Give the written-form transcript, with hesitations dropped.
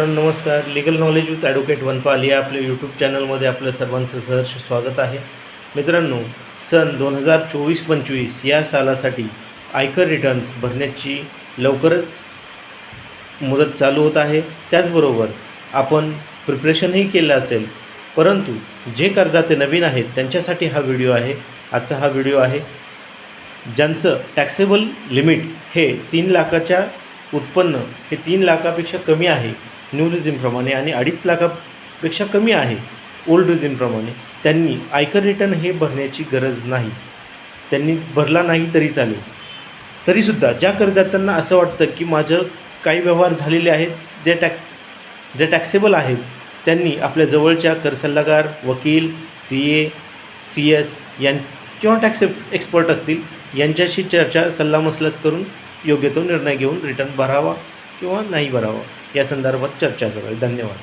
मित्रांनो नमस्कार. Legal knowledge with advocate वनपाल या आपल्या यूट्यूब चॅनलमध्ये आपलं सर्वांचं सहर्ष स्वागत आहे. मित्रांनो, सन 2024-25 या सालासाठी आयकर रिटर्न्स भरण्याची लवकरच मुदत चालू होत आहे. त्याचबरोबर आपण प्रिपरेशनही केलं असेल, परंतु जे करदाते नवीन आहेत त्यांच्यासाठी हा व्हिडिओ आहे. आजचा हा व्हिडिओ आहे ज्यांचं टॅक्सेबल लिमिट हे 3 लाखाच्या उत्पन्न हे 3 लाखापेक्षा कमी आहे न्यू रिझिमप्रमाणे आणि 2.5 लाखापेक्षा कमी आहे ओल्ड रिझिमप्रमाणे, त्यांनी आयकर रिटर्न हे भरण्याची गरज नाही. त्यांनी भरला नाही तरी चालेल. तरीसुद्धा ज्या करदात्यांना असं वाटतं की माझं काही व्यवहार झालेले आहेत जे टॅक्सेबल आहेत, त्यांनी आपल्या जवळच्या कर सल्लागार, वकील, CA, CS किंवा टॅक्स एक्सपर्ट असतील यांच्याशी चर्चा सल्लामसलत करून योग्य तो निर्णय घेऊन रिटर्न भरावा किंवा नाही भरावा या संदर्भात चर्चा करावी. धन्यवाद.